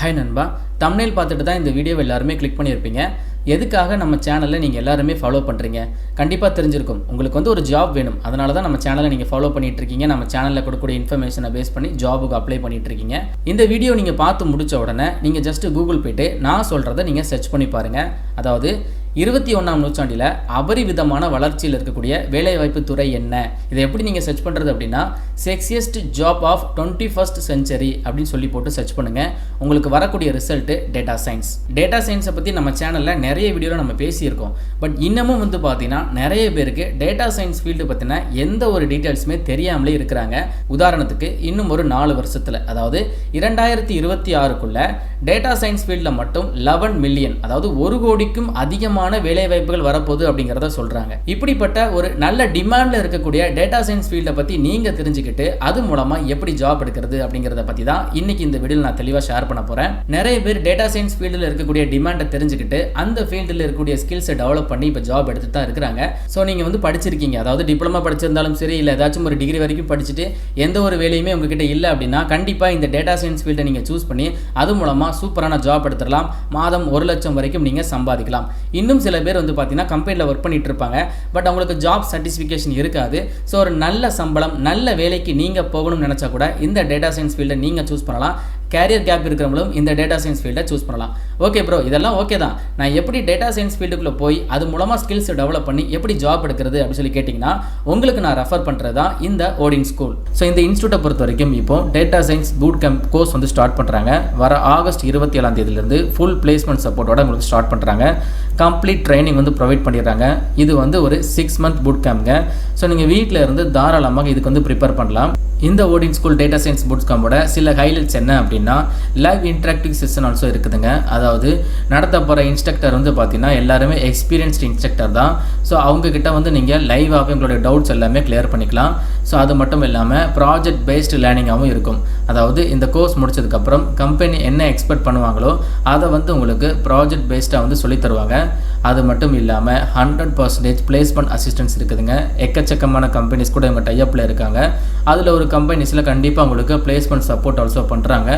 Hi நண்பா, thumbnail பார்த்துட்டு தான் இந்த வீடியோவை எல்லாருமே கிளிக் பண்ணியிருப்பீங்க. எதுக்காக நம்ம சேனலில் நீங்கள் எல்லாருமே ஃபாலோ பண்ணுறீங்க? கண்டிப்பாக தெரிஞ்சிருக்கும், உங்களுக்கு ஒரு ஜாப் வேணும். அதனால தான் நம்ம சேனலை நீங்கள் ஃபாலோ பண்ணிட்டு இருக்கீங்க. நம்ம சேனலில் கொடுக்கக்கூடிய இன்ஃபர்மேஷனை பேஸ் பண்ணி ஜாபுக்கு அப்ளை பண்ணிட்டு இருக்கீங்க. இந்த வீடியோ நீங்கள் பார்த்து முடித்த உடனே நீங்கள் ஜஸ்ட் கூகுள் போய்ட்டு நான் சொல்கிறத நீங்கள் சர்ச் பண்ணி பாருங்கள். அதாவது 21ஆம் நூற்றாண்டில் அபரிவிதமான வளர்ச்சியில் இருக்கக்கூடிய வேலைவாய்ப்பு துறை என்ன, இதை எப்படி நீங்கள் சர்ச் பண்ணுறது அப்படின்னா sexiest job of 21st century அப்படின்னு சொல்லி போட்டு சர்ச் பண்ணுங்கள். உங்களுக்கு வரக்கூடிய ரிசல்ட்டு டேட்டா சயின்ஸ். டேட்டா சயின்ஸை பற்றி நம்ம சேனலில் நிறைய வீடியோவில் நம்ம பேசியிருக்கோம். பட் இன்னமும் பார்த்தீங்கன்னா நிறைய பேருக்கு டேட்டா சயின்ஸ் ஃபீல்டு பற்றின எந்த ஒரு டீட்டெயில்ஸுமே தெரியாமலே இருக்கிறாங்க. உதாரணத்துக்கு இன்னும் ஒரு 4 வருஷத்தில், அதாவது 2026க்குள்ள டேட்டா சயின்ஸ் ஃபீல்டில் மட்டும் 11 மில்லியன், அதாவது 1 கோடிக்கும் அதிகமான வேலை வாய்ப்புகள் வரப்போகுது அப்படிங்கிறத சொல்றாங்க. இப்படிப்பட்ட ஒரு நல்ல டிமாண்ட்ல இருக்கக்கூடிய டேட்டா சயின்ஸ் ஃபீல்டை பத்தி நீங்க தெரிஞ்சுக்கிட்டு அது மூலமா எப்படி ஜாப் எடுக்கிறது அப்படிங்கிறத பத்தி தான் இன்னைக்கு இந்த வீடியோல நான் தெளிவா ஷேர் பண்ண போறேன். நிறைய பேர் டேட்டா சயின்ஸ் ஃபீல்டில் இருக்கக்கூடிய டிமாண்டை தெரிஞ்சுக்கிட்டு அந்த ஃபீல்டில் இருக்கக்கூடிய ஸ்கில்ஸை டெவலப் பண்ணி இப்போ ஜாப் எடுத்துட்டு தான் இருக்கிறாங்க. ஸோ நீங்க படிச்சிருக்கீங்க, அதாவது டிப்ளமா படிச்சிருந்தாலும் சரி, இல்லை ஏதாச்சும் ஒரு டிகிரி வரைக்கும் படிச்சுட்டு எந்த ஒரு வேலையுமே உங்ககிட்ட இல்லை அப்படின்னா கண்டிப்பா இந்த டேட்டா சயின்ஸ் ஃபீல்டை நீங்க சூஸ் பண்ணி அது மூலமா சூப்பரான ஜாப் எடுத்துடலாம். மாதம் 1 லட்சம் வரைக்கும் நீங்க சம்பாதிக்கலாம். இன்னும் சில பேர் பார்த்தீங்கன்னா கம்பெனியில் ஒர்க் பண்ணிட்டு இருப்பாங்க. பட் அவங்களுக்கு ஜாப் சர்டிஃபிகேஷன் இருக்காது. ஸோ ஒரு நல்ல சம்பளம், நல்ல வேலைக்கு நீங்கள் போகணும்னு நினச்சா கூட இந்த டேட்டா சயின்ஸ் ஃபீல்டை நீங்கள் சூஸ் பண்ணலாம். கேரியர் கேப் இருக்கிறவங்களும் இந்த டேட்டா சயின்ஸ் ஃபீல்டை சூஸ் பண்ணலாம். ஓகே ப்ரோ, இதெல்லாம் ஓகே தான். நான் எப்படி டேட்டா சயின்ஸ் ஃபீல்டுக்குள்ளே போய் அது மூலமாக ஸ்கில்ஸ் டெவலப் பண்ணி எப்படி ஜாப் எடுக்கிறது அப்படின்னு சொல்லி கேட்டிங்கன்னா உங்களுக்கு நான் ரெஃபர் பண்ணுறது தான் இந்த ஓடின் ஸ்கூல். ஸோ இந்த இன்ஸ்டியூட்டை பொறுத்த வரைக்கும் இப்போ data science boot camp course start பண்ணுறாங்க. வர ஆகஸ்ட் 27ஆம் தேதியிலிருந்து ஃபுல் பிளேஸ்மெண்ட் சப்போர்ட்டோட உங்களுக்கு ஸ்டார்ட் பண்ணுறாங்க. கம்ப்ளீட் ட்ரைனிங் ப்ரொவைட் பண்ணிடுறாங்க. இது ஒரு 6 மந்த் பூட் கேம்ப்ங்க. ஸோ நீங்கள் வீட்டில் இருந்து தாராளமாக இதுக்கு ப்ரிப்பேர் பண்ணலாம். இந்த Odin school data science boot கேம்போட சில ஹைலைட்ஸ் என்ன அப்படின்னா லைவ் இன்டராக்டிவ் செஷன் ஆல்சோ இருக்குதுங்க. அதாவது நடத்த போகிற இன்ஸ்ட்ரக்டர் பார்த்தீங்கன்னா எல்லாருமே எக்ஸ்பீரியன்ஸ்டு இன்ஸ்ட்ரக்டர் தான். ஸோ அவங்கக்கிட்ட நீங்கள் லைவாகவே உங்களுடைய டவுட்ஸ் எல்லாமே கிளியர் பண்ணிக்கலாம். ஸோ அது மட்டும் இல்லாமல் ப்ராஜெக்ட் பேஸ்டு லேர்னிங்காகவும் இருக்கும். அதாவது இந்த கோர்ஸ் முடிச்சதுக்கப்புறம் கம்பெனி என்ன எக்ஸ்பெக்ட் பண்ணுவாங்களோ அதை உங்களுக்கு ப்ராஜெக்ட் பேஸ்டாக சொல்லித் தருவாங்க. அது மட்டும் இல்லாமல் 100% பிளேஸ்மெண்ட் அசிஸ்டன்ஸ் இருக்குதுங்க. எக்கச்சக்கமான கம்பெனிஸ் கூட இவங்க டைப்பில் இருக்காங்க. அதில் ஒரு கம்பெனிஸில் கண்டிப்பாக உங்களுக்கு பிளேஸ்மெண்ட் சப்போர்ட் ஆல்சோ பண்ணுறாங்க.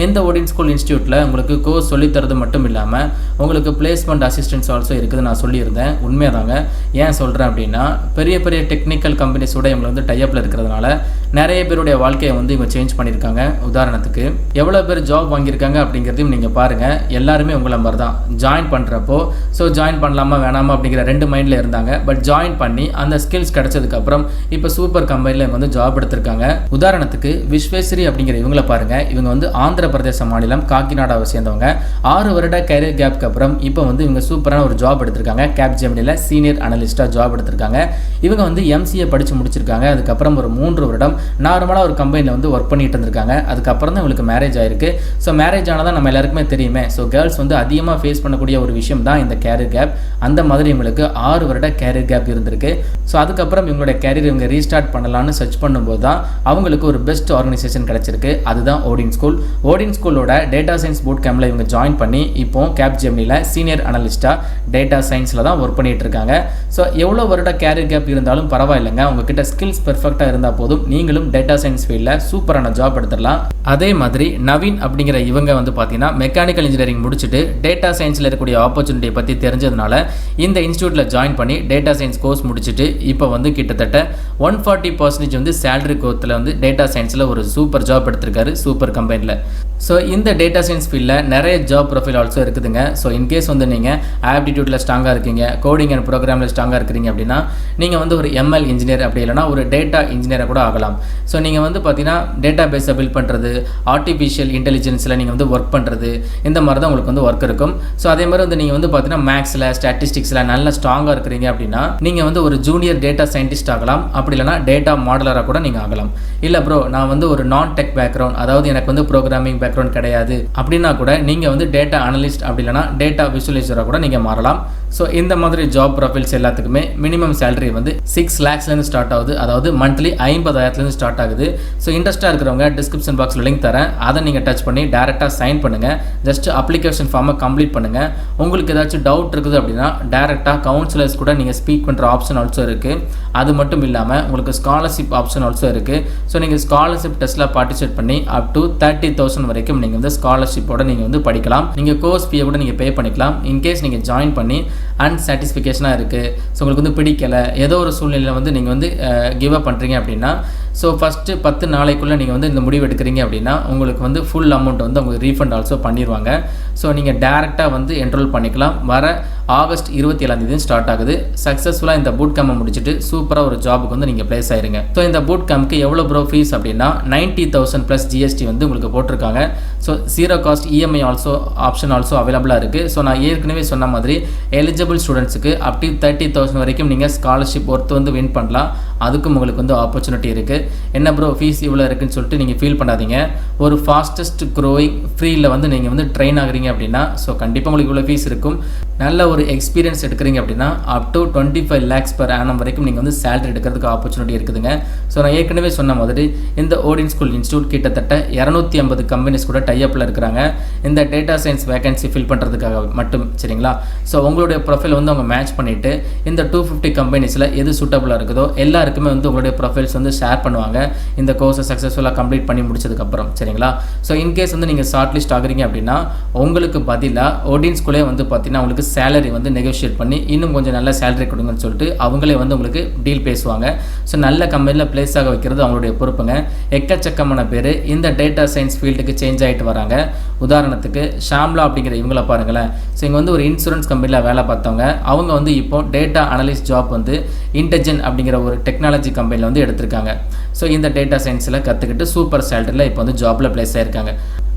இந்த ஓடின் ஸ்கூல் இன்ஸ்டியூட்டில் உங்களுக்கு கோர்ஸ் சொல்லித்தரது மட்டும் இல்லாமல் உங்களுக்கு பிளேஸ்மெண்ட் அசிஸ்டன்ஸ் ஆல்சோ இருக்குது. நான் சொல்லியிருந்தேன், உண்மையாதாங்க. ஏன் சொல்கிறேன் அப்படின்னா பெரிய பெரிய டெக்னிக்கல் கம்பெனிஸோட இவங்க டைப்பில் இருக்கிறதுனால நிறைய பேருடைய வாழ்க்கையை இவங்க சேஞ்ச் பண்ணியிருக்காங்க. உதாரணத்துக்கு எவ்வளோ பேர் ஜாப் வாங்கியிருக்காங்க அப்படிங்கிறதையும் நீங்கள் பாருங்கள். எல்லாருமே உங்களை மாதிரி தான் ஜாயின் பண்ணுறப்போ ஜாயின் பண்ணலாமா வேணாமா அப்படிங்கிற 2 மைண்டில் இருந்தாங்க. பட் ஜாயின் பண்ணி அந்த ஸ்கில்ஸ் கிடைச்சதுக்கப்புறம் இப்போ சூப்பர் கம்பெனியில் ஜாப் எடுத்திருக்காங்க. உதாரணத்துக்கு விஸ்வேஸ்வரி அப்படிங்கிற இவங்கள பாருங்க. இவங்க ஆந்திர பிரதேச மாநிலம் காக்கிநாடாவை சேர்ந்தவங்க. 6 வருட கேரியர் கேப்க்கு அப்புறம் இப்போ இவங்க சூப்பரான ஒரு ஜாப் எடுத்திருக்காங்க. கேப்ஜெமினியில் சீனியர் அனலிஸ்டாக ஜாப் எடுத்திருக்காங்க. இவங்க MCA படித்து முடிச்சிருக்காங்க. அதுக்கப்புறம் ஒரு 3 வருடம் நார்மலாக ஒரு கம்பெனியில் ஒர்க் பண்ணிட்டு இருந்திருக்காங்க. அதுக்கப்புறம் தான் இவங்களுக்கு மேரேஜ் ஆயிருக்கு. ஸோ மேரேஜ் ஆனதான் நம்ம எல்லாருக்குமே தெரியுமே. ஸோ கேர்ள்ஸ் அதிகமாக ஃபேஸ் பண்ணக்கூடிய ஒரு விஷயம் தான் இந்த கேரியர் கேப். அந்த மாதிரி இவங்களுக்கு 6 வருட கேரியர் கேப் இருந்திருக்கு. ஸோ அதுக்கப்புறம் இவங்களுடைய கேரியர் இவங்க ரீஸ்டார்ட் பண்ணலான்னு சர்ச் பண்ணும்போது தான் அவங்களுக்கு ஒரு பெஸ்ட் ஆர்கனைசேஷன் கிடைச்சிருக்கு. அதுதான் ஓடின் ஸ்கூல். ஓடின் ஸ்கூலோட டேட்டா சயின்ஸ் பூட் கேம்ப்ல இவங்க ஜாயின் பண்ணி இப்போ கேப்ஜெமினியில் சீனியர் அனலிஸ்டா டேட்டா சயின்ஸில் தான் ஒர்க் பண்ணிட்டு இருக்காங்க. ஸோ எவ்வளோ வருட கேரியர் கேப் இருந்தாலும் பரவாயில்லைங்க, உங்ககிட்ட ஸ்கில்ஸ் பெர்ஃபெக்டாக இருந்தால் போதும், நீங்களும் டேட்டா சயின்ஸ் ஃபீல்டில் சூப்பரான ஜாப் எடுத்துடலாம். அதே மாதிரி நவீன் அப்படிங்கிற இவங்க பார்த்தீங்கன்னா மெக்கானிக்கல் இன்ஜினியரிங் முடிச்சுட்டு டேட்டா சயின்ஸில் இருக்கக்கூடிய ஆப்பர்ச்சுனிட்டியை பற்றி தெரிஞ்சதுனால இந்த இன்ஸ்டியூட்டில் ஜாயின் பண்ணி டேட்டா சயின்ஸ் கோர்ஸ் முடிச்சுட்டு இப்போ கிட்டத்தட்ட 140% சேலரி கோத்தில் டேட்டா சயின்ஸில் ஒரு சூப்பர் ஜாப் எடுத்திருக்காரு சூப்பர் கம்பெனியில். ஸோ இந்த டேட்டா சயின்ஸ் ஃபீல்டில் நிறைய ஜாப் ப்ரொஃபைல் ஆல்சோ இருக்குதுங்க. ஸோ இன்கேஸ் நீங்கள் ஆப்டிடியூட்டில் ஸ்ட்ராங்காக இருக்கீங்க, கோடிங் அண்ட் ப்ரோக்ராமில் ஸ்ட்ராங்காக இருக்கிறீங்க அப்படின்னா நீங்கள் ஒரு ML இன்ஜினியர் அப்படி இல்லைனா ஒரு டேட்டா இன்ஜினியராக கூட ஆகலாம். ஸோ நீங்கள் பார்த்தீங்கன்னா டேட்டா பேஸை பில்ட் பண்ணுறது, ஆர்டிஃபிஷியல் இன்டெலிஜென்ஸில் நீங்கள் ஒர்க் பண்ணுறது, இந்த மாதிரி தான் உங்களுக்கு ஒர்க் இருக்கும். ஸோ அதே மாதிரி நீங்கள் பார்த்தீங்கன்னா மேக்ஸில் ஸ்டாட்டிஸ்டிக்ஸில் நல்லா ஸ்ட்ராங்காக இருக்கிறீங்க அப்படின்னா நீங்கள் ஒரு ஜூனியர் டேட்டா சயின்டிஸ்ட் ஆகலாம். அப்படி இல்லைனா டேட்டா மாடலராக கூட நீங்கள் ஆகலாம். இல்லை ப்ரோ, நான் ஒரு நான் டெக் பேக்ரவுண்ட், அதாவது எனக்கு ப்ரோக்ராமிங் பேக்ரவுண்ட் கிடையாது அப்படின்னா கூட நீங்கள் டேட்டா அனலிஸ்ட் அப்படி இல்லைனா டேட்டா விசுவலைசராக கூட நீங்கள் மாறலாம். ஸோ இந்த மாதிரி ஜாப் ப்ரொஃபைல்ஸ் எல்லாத்துக்குமே மினிமம் சேலரி 6 lakhsலேருந்து ஸ்டார்ட் ஆகுது. அதாவது மந்த்லி 50,000 ஸ்டார்ட் ஆகுது. ஸோ இன்ட்ரெஸ்ட்டாக இருக்கிறவங்க டிஸ்கிரிப்ஷன் பாக்ஸில் லிங்க் தரேன், அதை நீங்கள் டச் பண்ணி டேரெக்டாக சைன் பண்ணுங்கள். ஜஸ்ட் அப்ளிகேஷன் ஃபார்மை கம்ப்ளீட் பண்ணுங்கள். உங்களுக்கு ஏதாச்சும் டவுட் இருக்குது அப்படின்னா டேரெக்டாக கவுன்சிலர்ஸ் கூட நீங்கள் ஸ்பீக் பண்ணுற ஆப்ஷன் ஆல்சோ இருக்குது. அது மட்டும் இல்லாமல் இல்லாமல் உங்களுக்கு ஸ்காலர்ஷிப் ஆப்ஷன் ஆல்சோ இருக்குது. ஸோ நீங்கள் ஸ்காலர்ஷிப் டெஸ்ட்டில் பார்ட்டிசிபேட் பண்ணி அப் டு 30,000 வரைக்கும் நீங்கள் வந்து ஸ்காலர்ஷிப்போட நீங்கள் வந்து படிக்கலாம். நீங்கள் கோர்ஸ் ஃபீயை கூட நீங்கள் பே பண்ணிக்கலாம். இன்கேஸ் நீங்கள் ஜாயின் பண்ணி அன்சாட்டிஸ்ஃபிகேஷனாக இருக்குது, ஸோ உங்களுக்கு வந்து பிடிக்கலை, ஏதோ ஒரு சூழ்நிலையில் வந்து நீங்கள் வந்து கிவ் அப் பண்ணுறீங்க அப்படின்னா, ஸோ ஃபஸ்ட்டு 10 நாளைக்குள்ளே நீங்கள் வந்து இந்த முடிவு எடுக்கிறீங்க அப்படின்னா உங்களுக்கு வந்து ஃபுல் அமௌண்ட் வந்து உங்களுக்கு ரீஃபண்ட் ஆல்சோ பண்ணிடுவாங்க. ஸோ நீங்கள் டேரெக்டாக வந்து என்ரோல் பண்ணிக்கலாம். வர ஆகஸ்ட் 27 ஸ்டார்ட் ஆகுது. சக்ஸஸ்ஃபுல்லாக இந்த பூட் கேம்பை முடிச்சுட்டு சூப்பராக ஒரு ஜாபுக்கு வந்து நீங்கள் ப்ளேஸ் ஆயிருங்க. ஸோ இந்த பூட் கேம்ப்க்கு எவ்வளோ ப்ரோ ஃபீஸ் அப்படின்னா 90,000 + GST வந்து உங்களுக்கு போட்டிருக்காங்க. So 0 cost EMI option also அவைலபிளாக இருக்குது. ஸோ நான் ஏற்கனவே சொன்ன மாதிரி எலிஜிபிள் ஸ்டூடெண்ட்ஸுக்கு அப் டு 30,000 வரைக்கும் நீங்கள் ஸ்காலர்ஷிப் ஒர்த்து வந்து வின் பண்ணலாம். அதுக்கும் உங்களுக்கு வந்து ஆப்பர்ச்சுனிட்டி இருக்குது. என்ன ப்ரோ ஃபீஸ் இவ்வளோ இருக்குன்னு சொல்லிட்டு நீங்கள் ஃபீல் பண்ணாதீங்க. ஒரு ஃபாஸ்டஸ்ட் க்ரோயிங் ஃப்ரீயில் வந்து நீங்கள் வந்து ட்ரெயின் ஆகுறீங்க அப்படின்னா ஸோ கண்டிப்பாக உங்களுக்கு இவ்வளோ ஃபீஸ் இருக்கும். நல்ல ஒரு எக்ஸ்பீரியன்ஸ் எடுக்கிறீங்க அப்படின்னா up to 25 lakhs per annum வரைக்கும் நீங்கள் வந்து சேலரி எடுக்கிறதுக்கு ஆப்பர்ச்சுனிட்டி இருக்குதுங்க. ஸோ நான் ஏற்கனவே சொன்ன மாதிரி இந்த ஓடின் ஸ்கூல் இன்ஸ்டியூட் கிட்டத்தட்ட 250 கம்பெனிஸ் கூட டைஅப்பில் இருக்கிறாங்க. இந்த டேட்டா சயின்ஸ் வேகன்சி ஃபில் பண்ணுறதுக்காக மட்டும். சரிங்களா? ஸோ உங்களுடைய ப்ரொஃபைல் வந்து அவங்க மேட்ச் பண்ணிவிட்டு இந்த 250 கம்பெனிஸில் எது சூட்டபுளாக இருக்குதோ எல்லாருக்குமே வந்து உங்களுடைய ப்ரொஃபைல்ஸ் வந்து ஷேர் பண்ணுவாங்க இந்த கோர்ஸை சக்ஸஸ்ஃபுல்லாக கம்ப்ளீட் பண்ணி முடிச்சதுக்கப்புறம். சரிங்களா? ஸோ இன்கேஸ் வந்து நீங்கள் ஷார்ட் லிஸ்ட் ஆகுறீங்க அப்படின்னா உங்களுக்கு பதிலாக ஓடின் ஸ்கூலே வந்து பார்த்தீங்கன்னா உங்களுக்கு சேலரி வந்து நெகோஷியேட் பண்ணி இன்னும் கொஞ்சம் நல்ல சேலரி கொடுங்கன்னு சொல்லிட்டு அவங்களே வந்து உங்களுக்கு டீல் பேசுவாங்க. ஸோ நல்ல கம்பெனியில் பிளேஸ் ஆக வைக்கிறது அவங்களுடைய பொறுப்புங்க. எக்கச்சக்கமான பேர் இந்த டேட்டா சயின்ஸ் ஃபீல்டுக்கு சேஞ்ச் ஆகிட்டு வராங்க. உதாரணத்துக்கு ஷாம்லா அப்படிங்கிற இவங்கள பாருங்களேன். ஸோ இங்கே வந்து ஒரு இன்சூரன்ஸ் கம்பெனியில் வேலை பார்த்தவங்க, அவங்க வந்து இப்போ டேட்டா அனலிஸ்ட் ஜாப் வந்து இன்டெஜென் அப்படிங்கிற ஒரு டெக்னாலஜி கம்பெனியில் வந்து எடுத்திருக்காங்க. ஸோ இந்த டேட்டா சயின்ஸில் கற்றுக்கிட்டு சூப்பர் சேலரியில் இப்போ வந்து ஜாப்பில் பிளேஸ் ஆகிருக்காங்க.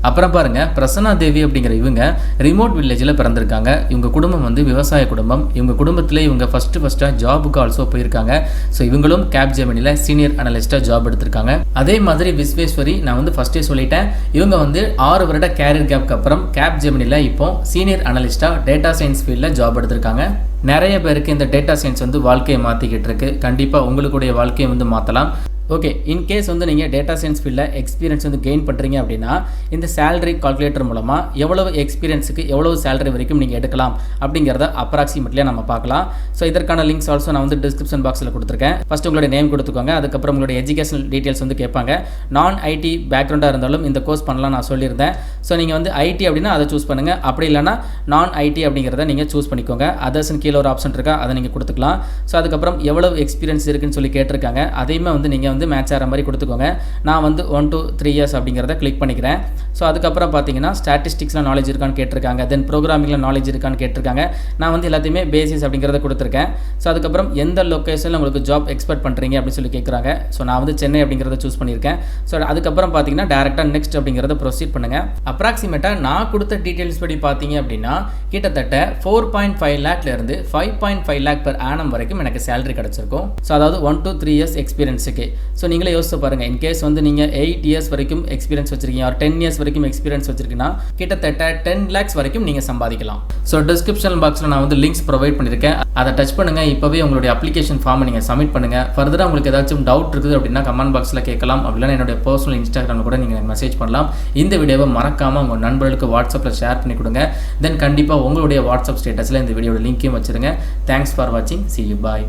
அப்புறம் பாருங்கள், பிரசன்னா தேவி அப்படிங்கிற இவங்க ரிமோட் வில்லேஜில் பிறந்திருக்காங்க. இவங்க குடும்பம் வந்து விவசாய குடும்பம். இவங்க குடும்பத்தில் இவங்க ஃபஸ்ட்டாக ஜாபுக்கு ஆல்சோ போயிருக்காங்க. ஸோ இவங்களும் கேப் ஜெமினியில் சீனியர் அனலிஸ்ட்டாக ஜாப் எடுத்திருக்காங்க. அதே மாதிரி விஸ்வேஸ்வரி நான் வந்து ஃபஸ்ட்டே சொல்லிட்டேன், இவங்க வந்து 6 வருட கேரியர் கேப்க்கு அப்புறம் கேப் ஜெமினியில் இப்போ சீனியர் அனலிஸ்ட்டாக டேட்டா சயின்ஸ் ஃபீல்டில் ஜாப் எடுத்திருக்காங்க. நிறைய பேருக்கு இந்த டேட்டா சயின்ஸ் வந்து வாழ்க்கையை மாற்றிக்கிட்டு இருக்கு. கண்டிப்பாக உங்களுடைய வாழ்க்கையை வந்து மாற்றலாம். ஓகே, இன்கேஸ் வந்து நீங்கள் டேட்டா சயின்ஸ் ஃபீல்டில் எக்ஸ்பீரியன்ஸ் வந்து கெயின் பண்ணுறீங்க அப்படின்னா இந்த சேலரி கால்குலேட்டர் மூலமாக எவ்வளவு எக்ஸ்பீரியன்ஸுக்கு எவ்வளவு சேலரி வரைக்கும் நீங்கள் எடுக்கலாம் அப்படிங்கிறத அப்ராக்சிமேட்லியாக நம்ம பார்க்கலாம். ஸோ இதற்கான லிங்க்ஸ் ஆல்சோ நான் வந்து டிஸ்கிரிப்ஷன் பாக்ஸில் கொடுத்துருக்கேன். ஃபஸ்ட்டு உங்களுடைய நேம் கொடுத்துக்கோங்க. அதுக்கப்புறம் உங்களுடைய எஜுகேஷனல் டீட்டெயில்ஸ் வந்து கேட்பாங்க. நான் ஐடி பேக்ரவுண்டாக இருந்தாலும் இந்த கோர்ஸ் பண்ணலாம் நான் சொல்லியிருந்தேன். ஸோ நீங்கள் வந்து ஐடி அப்படின்னா அதை சூஸ் பண்ணுங்கள். அப்படி இல்லைனா நான் ஐடி அப்படிங்கிறத நீங்கள் சூஸ் பண்ணிக்கோங்க. அதர்ஸ்னு கீழே ஒரு ஆப்ஷன் இருக்கா, அதை நீங்கள் கொடுத்துக்கலாம். ஸோ அதுக்கப்புறம் எவ்வளவு எக்ஸ்பீரியன்ஸ் இருக்குன்னு சொல்லி கேட்டிருக்காங்க. அதையுமே வந்து நீங்கள் வந்து மேட்ச் ஆகிற மாதிரி கொடுத்துக்கோங்க. நான் வந்து 1 to 3 years அப்படிங்கிறத கிளிக் பண்ணிக்கிறேன். ஸோ அதுக்கப்புறம் பார்த்தீங்கன்னா ஸ்டாட்டிஸ்டிக்ஸில் நாலேஜ் இருக்கான்னு கேட்டிருக்காங்க. தென் ப்ரோக்ராமிங்கில் நாலேஜ் இருக்கான்னு கேட்டிருக்காங்க. நான் வந்து எல்லாத்தையுமே பேசிஸ் அப்படிங்கிறத கொடுத்துருக்கேன். ஸோ அதுக்கப்புறம் எந்த லொக்கேஷனில் உங்களுக்கு ஜாப் எக்ஸ்பெக்ட் பண்ணுறீங்க அப்படின்னு சொல்லி கேட்குறாங்க. ஸோ நான் வந்து சென்னை அப்படிங்கிறத சூஸ் பண்ணியிருக்கேன். ஸோ அதுக்கப்புறம் பார்த்தீங்கன்னா டேரெக்டாக நெக்ஸ்ட் அப்படிங்கிறத ப்ரொசீட் பண்ணுங்கள். அப்ராக்சிமேட்டாக நான் கொடுத்த டீட்டெயில்ஸ் படி பார்த்தீங்க அப்படின்னா கிட்டத்தட்ட 4.5 lakhலேருந்து 5.5 lakh per annum வரைக்கும் எனக்கு சேலரி கிடச்சிருக்கும். ஸோ அதாவது 1 to 3 years எக்ஸ்பீரியன்ஸுக்கு. ஸோ நீங்களே யோசிச்சு பாருங்கள், இன்கேஸ் வந்து நீங்கள் 8 years வரைக்கும் எக்ஸ்பீரியன்ஸ் வச்சிருக்கீங்க, ஒரு 10 years வரைக்கும் எக்ஸ்பீரியன்ஸ் வச்சிருக்கீங்கன்னா கிட்டத்தட்ட 10 lakhs வரைக்கும் நீங்கள் சம்பாதிக்கலாம். ஸோ டிஸ்கிரிப்ஷன் பாக்ஸில் நான் வந்து லிங்க்ஸ் ப்ரொவைட் பண்ணியிருக்கேன். அதை டச் பண்ணுங்கள். இப்போவே உங்களுடைய அப்ளிகேஷன் ஃபார்மை நீங்கள் சப்மிட் பண்ணுங்கள். ஃபர்தராக உங்களுக்கு ஏதாச்சும் டவுட் இருக்குது அப்படின்னா கமெண்ட் பாக்ஸில் கேட்கலாம். அப்படின்னா என்னுடைய பர்சனல் இன்ஸ்டாகிராமில் கூட நீங்கள் மெசேஜ் பண்ணலாம். இந்த வீடியோவை மறக்காமல் உங்கள் நண்பர்களுக்கு வாட்ஸ்அப்பில் ஷேர் பண்ணி கொடுங்க. தென் கண்டிப்பாக உங்களுடைய வாட்ஸ்அப் ஸ்டேட்டஸில் இந்த வீடியோட லிங்க்கையும் வச்சுருங்க. தேங்க்ஸ் ஃபார் வாட்சிங். See you. Bye.